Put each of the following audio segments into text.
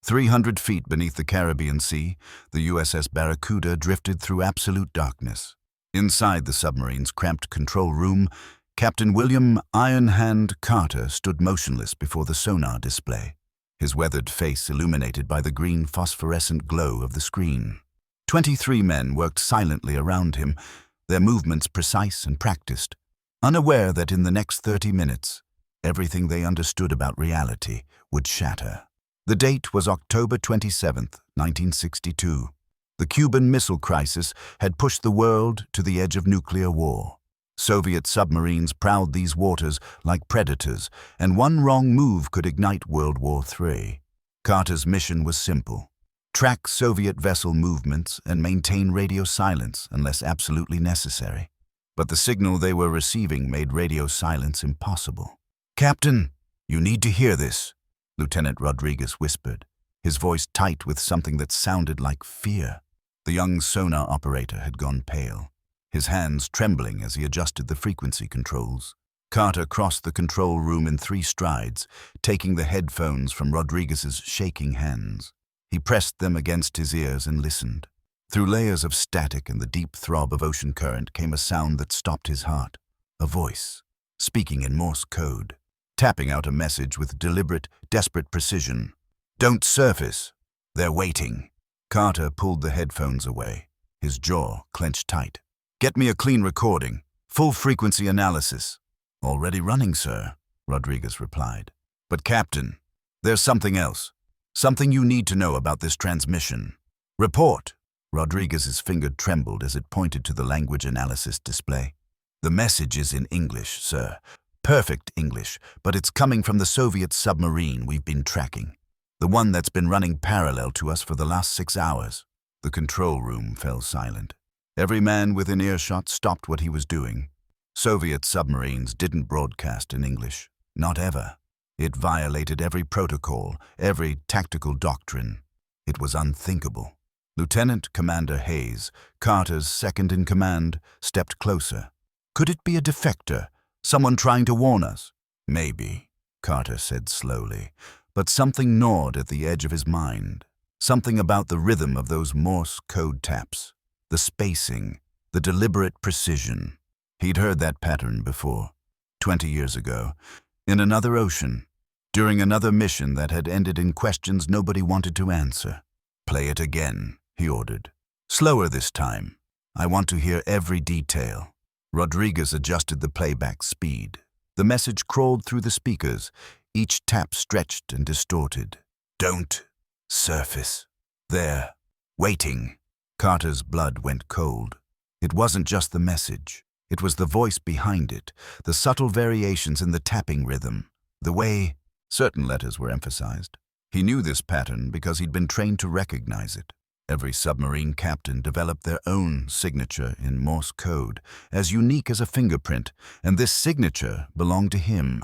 300 feet beneath the Caribbean Sea, the USS Barracuda drifted through absolute darkness. Inside the submarine's cramped control room, Captain William Ironhand Carter stood motionless before the sonar display, his weathered face illuminated by the green phosphorescent glow of the screen. 23 men worked silently around him, their movements precise and practiced, unaware that in the next 30 minutes, everything they understood about reality would shatter. The date was October 27, 1962. The Cuban Missile Crisis had pushed the world to the edge of nuclear war. Soviet submarines prowled these waters like predators, and one wrong move could ignite World War III. Carter's mission was simple: track Soviet vessel movements and maintain radio silence unless absolutely necessary. But the signal they were receiving made radio silence impossible. "Captain, you need to hear this," Lieutenant Rodriguez whispered, his voice tight with something that sounded like fear. The young sonar operator had gone pale, his hands trembling as he adjusted the frequency controls. Carter crossed the control room in 3 strides, taking the headphones from Rodriguez's shaking hands. He pressed them against his ears and listened. Through layers of static and the deep throb of ocean current came a sound that stopped his heart. A voice, speaking in Morse code, tapping out a message with deliberate, desperate precision. "Don't surface. They're waiting." Carter pulled the headphones away, his jaw clenched tight. "Get me a clean recording. Full frequency analysis." "Already running, sir," Rodriguez replied. "But Captain, there's something else. Something you need to know about this transmission." "Report." Rodriguez's finger trembled as it pointed to the language analysis display. "The message is in English, sir. Perfect English, but it's coming from the Soviet submarine we've been tracking. The one that's been running parallel to us for the last 6 hours." The control room fell silent. Every man within earshot stopped what he was doing. Soviet submarines didn't broadcast in English. Not ever. It violated every protocol, every tactical doctrine. It was unthinkable. Lieutenant Commander Hayes, Carter's second-in-command, stepped closer. "Could it be a defector? Someone trying to warn us?" "Maybe," Carter said slowly, but something gnawed at the edge of his mind. Something about the rhythm of those Morse code taps, the spacing, the deliberate precision. He'd heard that pattern before, 20 years ago, in another ocean, during another mission that had ended in questions nobody wanted to answer. "Play it again," he ordered. "Slower this time. I want to hear every detail." Rodriguez adjusted the playback speed. The message crawled through the speakers, each tap stretched and distorted. "Don't surface. They're waiting." Carter's blood went cold. It wasn't just the message. It was the voice behind it, the subtle variations in the tapping rhythm, the way certain letters were emphasized. He knew this pattern because he'd been trained to recognize it. Every submarine captain developed their own signature in Morse code, as unique as a fingerprint, and this signature belonged to him.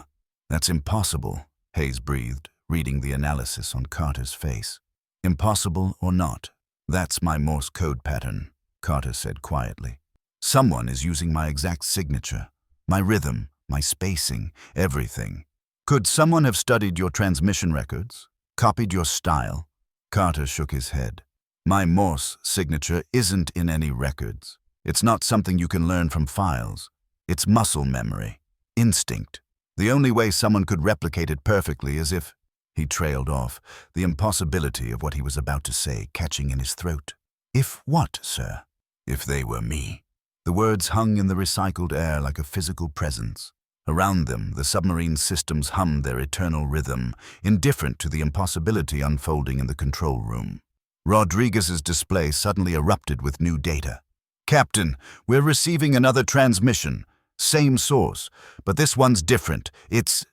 "That's impossible," Hayes breathed, reading the analysis on Carter's face. "Impossible or not, that's my Morse code pattern," Carter said quietly. "Someone is using my exact signature, my rhythm, my spacing, everything. Could someone have studied your transmission records, copied your style?" Carter shook his head. "My Morse signature isn't in any records. It's not something you can learn from files. It's muscle memory, instinct. The only way someone could replicate it perfectly is if—" He trailed off, the impossibility of what he was about to say catching in his throat. "If what, sir?" "If they were me." The words hung in the recycled air like a physical presence. Around them, the submarine systems hummed their eternal rhythm, indifferent to the impossibility unfolding in the control room. Rodriguez's display suddenly erupted with new data. "Captain, we're receiving another transmission. Same source, but this one's different. It's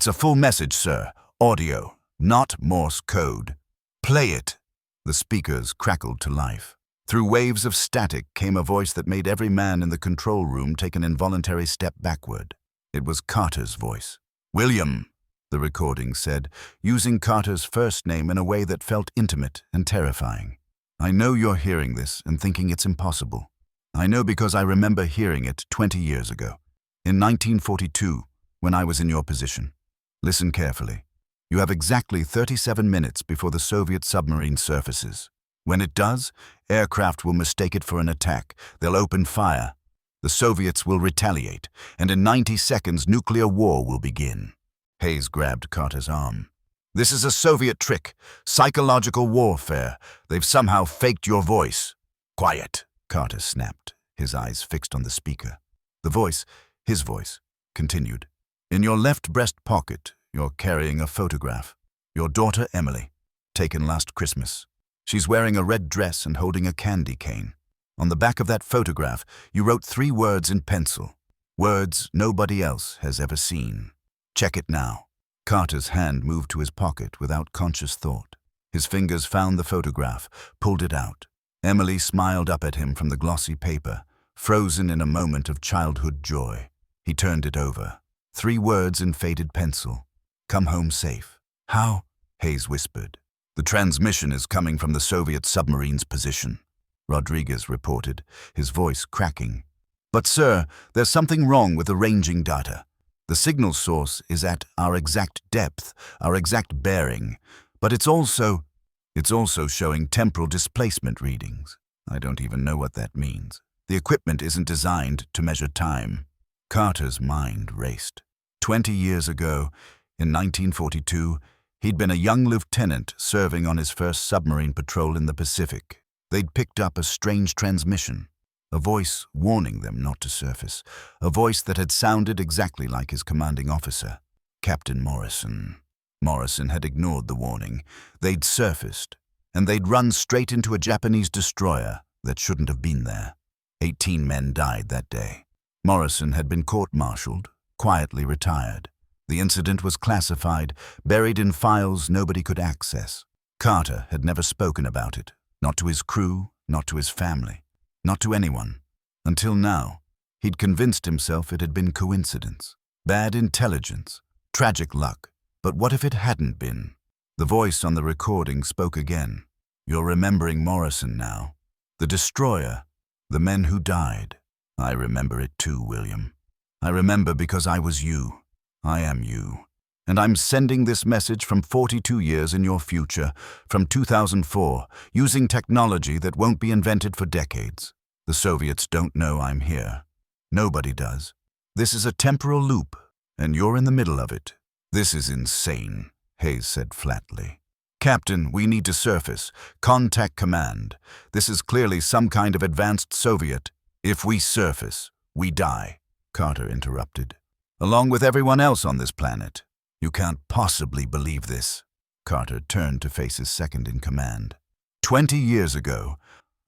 a full message, sir. Audio, not Morse code." "Play it." The speakers crackled to life. Through waves of static came a voice that made every man in the control room take an involuntary step backward. It was Carter's voice. "William," the recording said, using Carter's first name in a way that felt intimate and terrifying. "I know you're hearing this and thinking it's impossible. I know because I remember hearing it 20 years ago, in 1942, when I was in your position. Listen carefully. You have exactly 37 minutes before the Soviet submarine surfaces. When it does, aircraft will mistake it for an attack. They'll open fire. The Soviets will retaliate, and in 90 seconds nuclear war will begin. Hayes grabbed Carter's arm. This is a Soviet trick, psychological warfare. They've somehow faked your voice. Quiet, Carter snapped, his eyes fixed on the speaker. The voice, his voice, continued. In your left breast pocket, you're carrying a photograph. Your daughter Emily, taken last Christmas. She's wearing a red dress and holding a candy cane. On the back of that photograph, you wrote 3 words in pencil. Words nobody else has ever seen. Check it now. Carter's hand moved to his pocket without conscious thought. His fingers found the photograph, pulled it out. Emily smiled up at him from the glossy paper, frozen in a moment of childhood joy. He turned it over. 3 words in faded pencil. Come home safe. How? Hayes whispered. The transmission is coming from the Soviet submarine's position, Rodriguez reported, his voice cracking. But sir, there's something wrong with the ranging data. The signal source is at our exact depth, our exact bearing, but it's also showing temporal displacement readings. I don't even know what that means. The equipment isn't designed to measure time. Carter's mind raced. 20 years ago, in 1942, he'd been a young lieutenant serving on his first submarine patrol in the Pacific. They'd picked up a strange transmission, a voice warning them not to surface, a voice that had sounded exactly like his commanding officer, Captain Morrison. Morrison had ignored the warning. They'd surfaced, and they'd run straight into a Japanese destroyer that shouldn't have been there. 18 men died that day. Morrison had been court-martialed, quietly retired. The incident was classified, buried in files nobody could access. Carter had never spoken about it, not to his crew, not to his family, not to anyone. Until now, he'd convinced himself it had been coincidence, bad intelligence, tragic luck. But what if it hadn't been? The voice on the recording spoke again. You're remembering Morrison now. The destroyer, the men who died. I remember it too, William. I remember because I was you. I am you. And I'm sending this message from 42 years in your future, from 2004, using technology that won't be invented for decades. The Soviets don't know I'm here. Nobody does. This is a temporal loop, and you're in the middle of it. This is insane, Hayes said flatly. Captain, we need to surface. Contact command. This is clearly some kind of advanced Soviet. If we surface, we die, Carter interrupted. Along with everyone else on this planet. You can't possibly believe this. Carter turned to face his second-in-command. 20 years ago,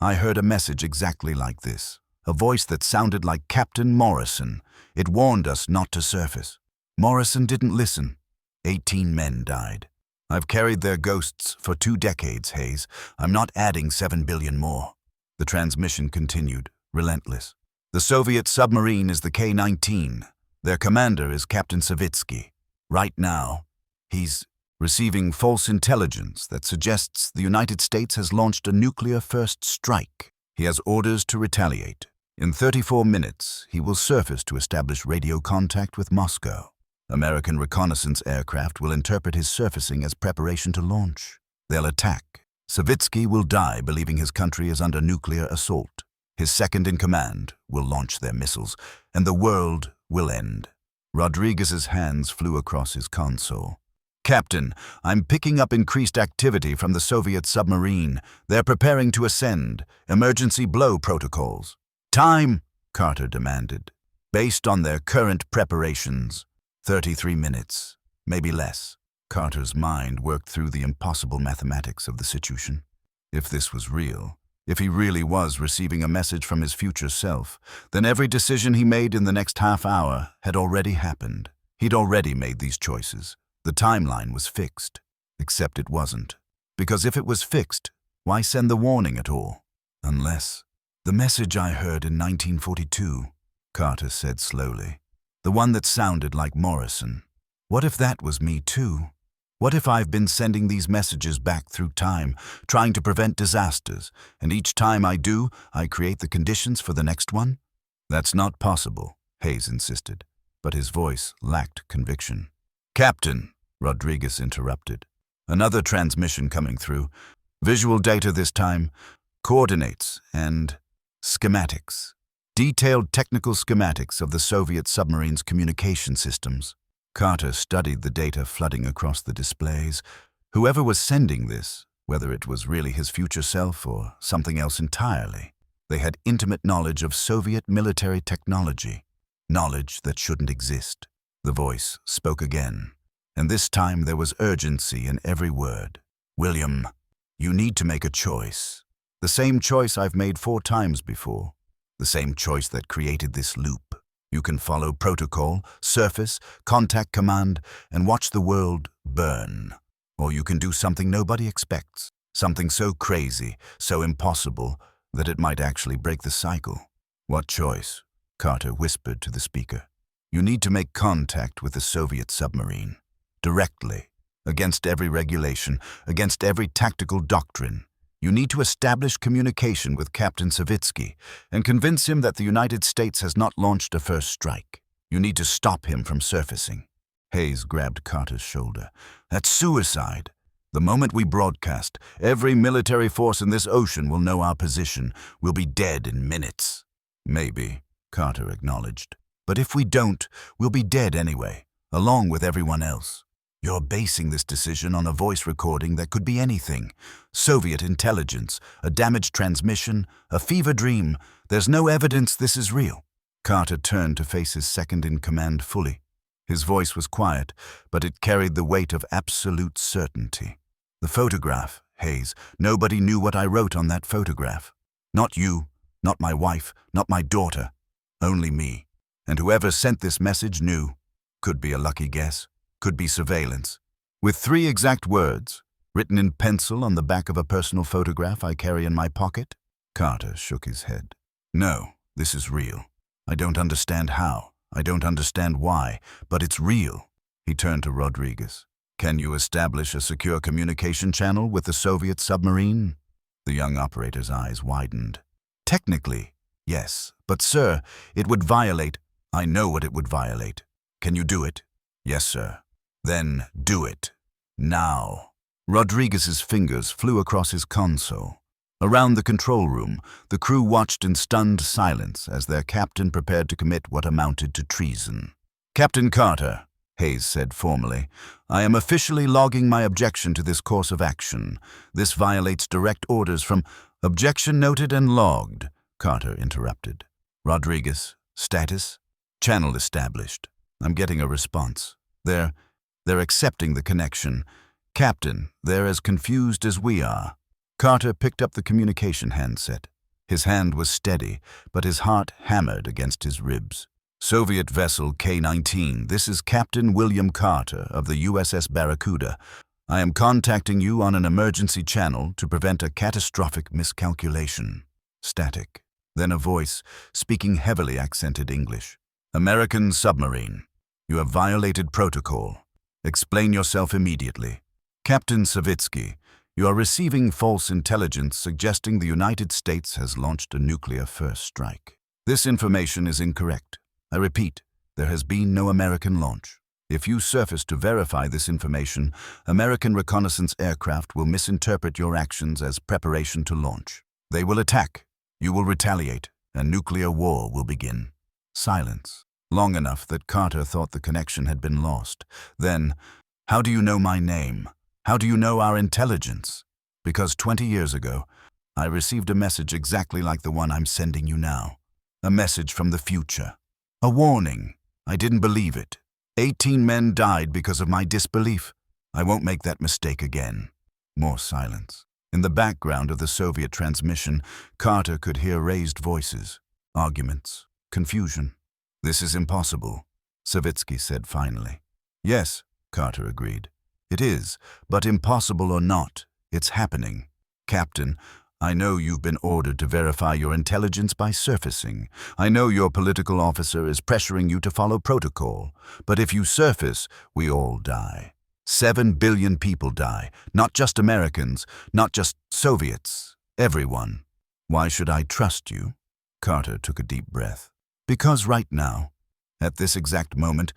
I heard a message exactly like this. A voice that sounded like Captain Morrison. It warned us not to surface. Morrison didn't listen. 18 men died. I've carried their ghosts for 2 decades, Hayes. I'm not adding 7 billion more. The transmission continued, relentless. The Soviet submarine is the K-19. Their commander is Captain Savitsky. Right now, he's receiving false intelligence that suggests the United States has launched a nuclear first strike. He has orders to retaliate. In 34 minutes, he will surface to establish radio contact with Moscow. American reconnaissance aircraft will interpret his surfacing as preparation to launch. They'll attack. Savitsky will die believing his country is under nuclear assault. His second-in-command will launch their missiles, and the world will end. Rodriguez's hands flew across his console. Captain, I'm picking up increased activity from the Soviet submarine. They're preparing to ascend. Emergency blow protocols. Time, Carter demanded. Based on their current preparations. 33 minutes, maybe less. Carter's mind worked through the impossible mathematics of the situation. If this was real, if he really was receiving a message from his future self, then every decision he made in the next half hour had already happened. He'd already made these choices. The timeline was fixed. Except it wasn't. Because if it was fixed, why send the warning at all? Unless... The message I heard in 1942, Carter said slowly. The one that sounded like Morrison. What if that was me too? What if I've been sending these messages back through time, trying to prevent disasters, and each time I do, I create the conditions for the next one? That's not possible, Hayes insisted, but his voice lacked conviction. Captain, Rodriguez interrupted. Another transmission coming through. Visual data this time, coordinates, and schematics. Detailed technical schematics of the Soviet submarine's communication systems. Carter studied the data flooding across the displays. Whoever was sending this, whether it was really his future self or something else entirely, they had intimate knowledge of Soviet military technology, knowledge that shouldn't exist. The voice spoke again, and this time there was urgency in every word. William, you need to make a choice. The same choice I've made 4 times before. The same choice that created this loop. You can follow protocol, surface, contact command, and watch the world burn. Or you can do something nobody expects. Something so crazy, so impossible, that it might actually break the cycle. What choice? Carter whispered to the speaker. You need to make contact with the Soviet submarine. Directly. Against every regulation, against every tactical doctrine. You need to establish communication with Captain Savitsky and convince him that the United States has not launched a first strike. You need to stop him from surfacing. Hayes grabbed Carter's shoulder. That's suicide. The moment we broadcast, every military force in this ocean will know our position. We'll be dead in minutes. Maybe, Carter acknowledged. But if we don't, we'll be dead anyway, along with everyone else. You're basing this decision on a voice recording that could be anything. Soviet intelligence, a damaged transmission, a fever dream. There's no evidence this is real. Carter turned to face his second-in-command fully. His voice was quiet, but it carried the weight of absolute certainty. The photograph, Hayes, nobody knew what I wrote on that photograph. Not you, not my wife, not my daughter. Only me. And whoever sent this message knew. Could be a lucky guess. Could be surveillance. With 3 exact words, written in pencil on the back of a personal photograph I carry in my pocket. Carter shook his head. No, this is real. I don't understand how. I don't understand why, but it's real. He turned to Rodriguez. Can you establish a secure communication channel with the Soviet submarine? The young operator's eyes widened. Technically, yes, but sir, it would violate. I know what it would violate. Can you do it? Yes, sir. Then do it. Now. Rodriguez's fingers flew across his console. Around the control room, the crew watched in stunned silence as their captain prepared to commit what amounted to treason. Captain Carter, Hayes said formally, I am officially logging my objection to this course of action. This violates direct orders from— Objection noted and logged, Carter interrupted. Rodriguez, status? Channel established. I'm getting a response. They're accepting the connection. Captain, they're as confused as we are. Carter picked up the communication handset. His hand was steady, but his heart hammered against his ribs. Soviet vessel K-19, this is Captain William Carter of the USS Barracuda. I am contacting you on an emergency channel to prevent a catastrophic miscalculation. Static. Then a voice, speaking heavily accented English. American submarine. You have violated protocol. Explain yourself immediately. Captain Savitsky, you are receiving false intelligence suggesting the United States has launched a nuclear first strike. This information is incorrect. I repeat, there has been no American launch. If you surface to verify this information, American reconnaissance aircraft will misinterpret your actions as preparation to launch. They will attack, you will retaliate, and nuclear war will begin. Silence. Long enough that Carter thought the connection had been lost. Then, how do you know my name? How do you know our intelligence? Because 20 years ago, I received a message exactly like the one I'm sending you now. A message from the future. A warning. I didn't believe it. 18 men died because of my disbelief. I won't make that mistake again. More silence. In the background of the Soviet transmission, Carter could hear raised voices, arguments, confusion. This is impossible, Savitsky said finally. Yes, Carter agreed. It is, but impossible or not, it's happening. Captain, I know you've been ordered to verify your intelligence by surfacing. I know your political officer is pressuring you to follow protocol. But if you surface, we all die. 7 billion people die, not just Americans, not just Soviets, everyone. Why should I trust you? Carter took a deep breath. Because right now, at this exact moment,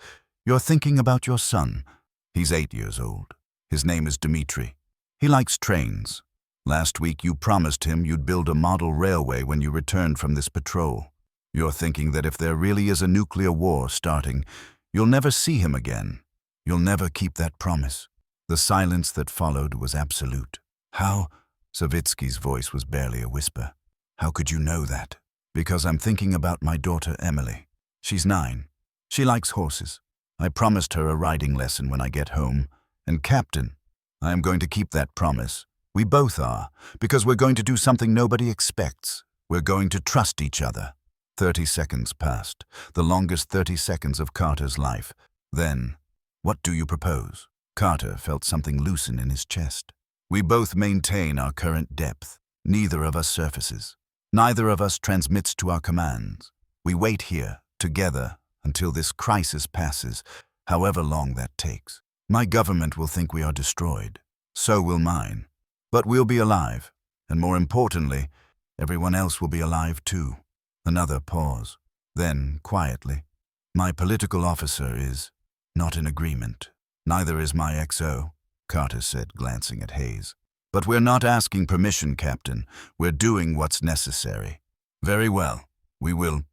you're thinking about your son. He's 8 years old. His name is Dmitri. He likes trains. Last week you promised him you'd build a model railway when you returned from this patrol. You're thinking that if there really is a nuclear war starting, you'll never see him again. You'll never keep that promise. The silence that followed was absolute. How? Savitsky's voice was barely a whisper. How could you know that? Because I'm thinking about my daughter Emily. She's 9. She likes horses. I promised her a riding lesson when I get home. And Captain, I am going to keep that promise. We both are, because we're going to do something nobody expects. We're going to trust each other. 30 seconds passed, the longest 30 seconds of Carter's life. Then, what do you propose? Carter felt something loosen in his chest. We both maintain our current depth. Neither of us surfaces. Neither of us transmits to our commands. We wait here, together, until this crisis passes, however long that takes. My government will think we are destroyed. So will mine. But we'll be alive, and more importantly, everyone else will be alive too. Another pause. Then, quietly, my political officer is not in agreement. Neither is my XO, Carter said, glancing at Hayes. But we're not asking permission, Captain. We're doing what's necessary. Very well. We will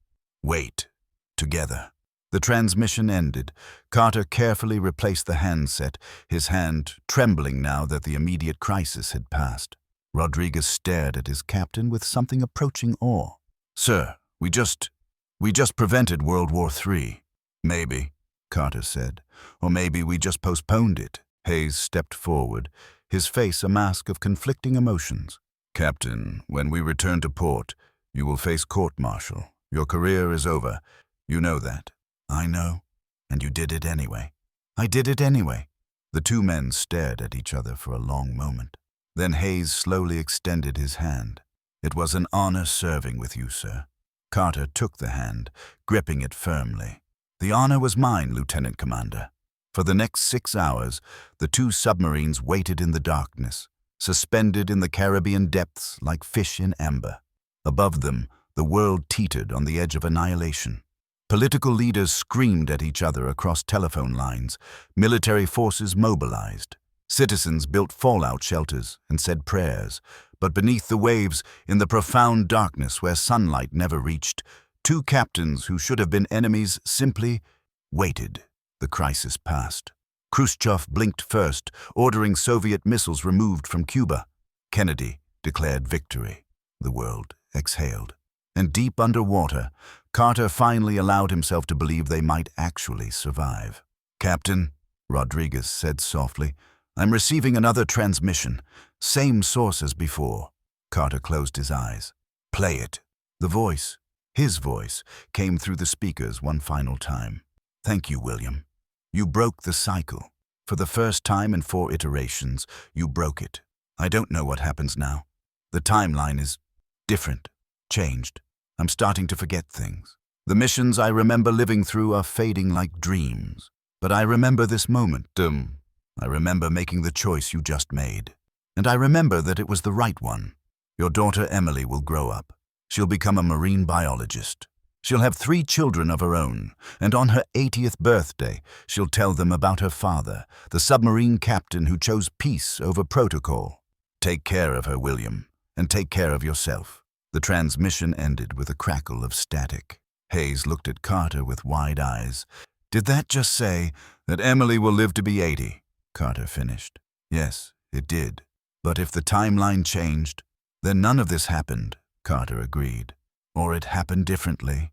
wait. Together. The transmission ended. Carter carefully replaced the handset, his hand trembling now that the immediate crisis had passed. Rodriguez stared at his captain with something approaching awe. Sir, we just prevented World War III. Maybe, Carter said. Or maybe we just postponed it. Hayes stepped forward, his face a mask of conflicting emotions. Captain, when we return to port, you will face court-martial. Your career is over. You know that. I know. And you did it anyway. I did it anyway. The two men stared at each other for a long moment. Then Hayes slowly extended his hand. It was an honor serving with you, sir. Carter took the hand, gripping it firmly. The honor was mine, Lieutenant Commander. For the next 6 hours, the two submarines waited in the darkness, suspended in the Caribbean depths like fish in amber. Above them, the world teetered on the edge of annihilation. Political leaders screamed at each other across telephone lines. Military forces mobilized. Citizens built fallout shelters and said prayers. But beneath the waves, in the profound darkness where sunlight never reached, two captains who should have been enemies simply waited. The crisis passed. Khrushchev blinked first, ordering Soviet missiles removed from Cuba. Kennedy declared victory. The world exhaled. And deep underwater, Carter finally allowed himself to believe they might actually survive. Captain, Rodriguez said softly, I'm receiving another transmission. Same source as before. Carter closed his eyes. Play it. The voice, his voice, came through the speakers one final time. Thank you, William. You broke the cycle. For the first time in 4 iterations, you broke it. I don't know what happens now. The timeline is different, changed. I'm starting to forget things. The missions I remember living through are fading like dreams. But I remember this moment. I remember making the choice you just made. And I remember that it was the right one. Your daughter Emily will grow up. She'll become a marine biologist. She'll have 3 children of her own, and on her 80th birthday, she'll tell them about her father, the submarine captain who chose peace over protocol. Take care of her, William, and take care of yourself. The transmission ended with a crackle of static. Hayes looked at Carter with wide eyes. Did that just say that Emily will live to be 80? Carter finished. Yes, it did. But if the timeline changed, then none of this happened, Carter agreed. Or it happened differently.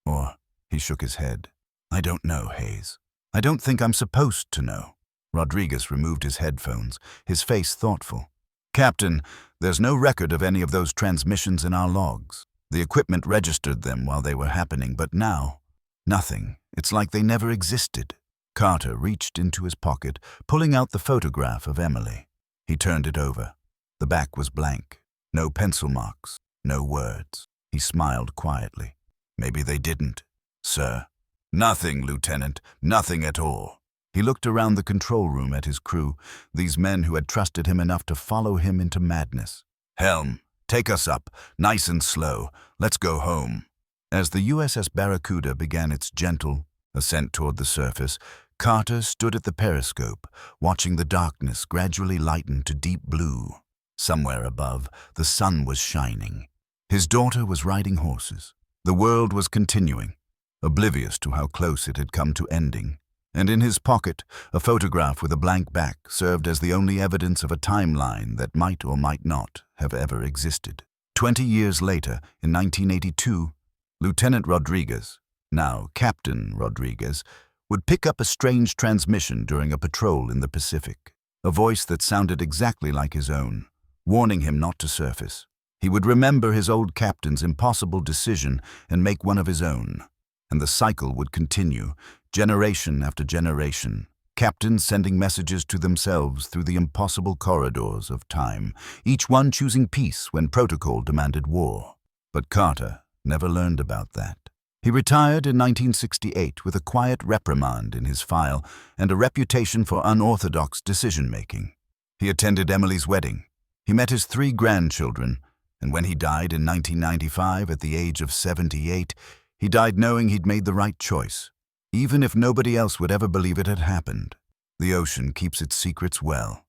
Or, he shook his head. I don't know, Hayes. I don't think I'm supposed to know. Rodriguez removed his headphones, his face thoughtful. Captain, there's no record of any of those transmissions in our logs. The equipment registered them while they were happening, but now, nothing. It's like they never existed. Carter reached into his pocket, pulling out the photograph of Emily. He turned it over. The back was blank. No pencil marks, no words. He smiled quietly. Maybe they didn't, sir. Nothing, Lieutenant, nothing at all. He looked around the control room at his crew, these men who had trusted him enough to follow him into madness. Helm, take us up, nice and slow. Let's go home. As the USS Barracuda began its gentle ascent toward the surface, Carter stood at the periscope, watching the darkness gradually lighten to deep blue. Somewhere above, the sun was shining. His daughter was riding horses. The world was continuing, oblivious to how close it had come to ending. And in his pocket, a photograph with a blank back served as the only evidence of a timeline that might or might not have ever existed. 20 years later, in 1982, Lieutenant Rodriguez, now Captain Rodriguez, would pick up a strange transmission during a patrol in the Pacific, a voice that sounded exactly like his own, warning him not to surface. He would remember his old captain's impossible decision and make one of his own. And the cycle would continue, generation after generation, captains sending messages to themselves through the impossible corridors of time, each one choosing peace when protocol demanded war. But Carter never learned about that. He retired in 1968 with a quiet reprimand in his file and a reputation for unorthodox decision-making. He attended Emily's wedding. He met his 3 grandchildren, and when he died in 1995 at the age of 78, he died knowing he'd made the right choice, even if nobody else would ever believe it had happened. The ocean keeps its secrets well.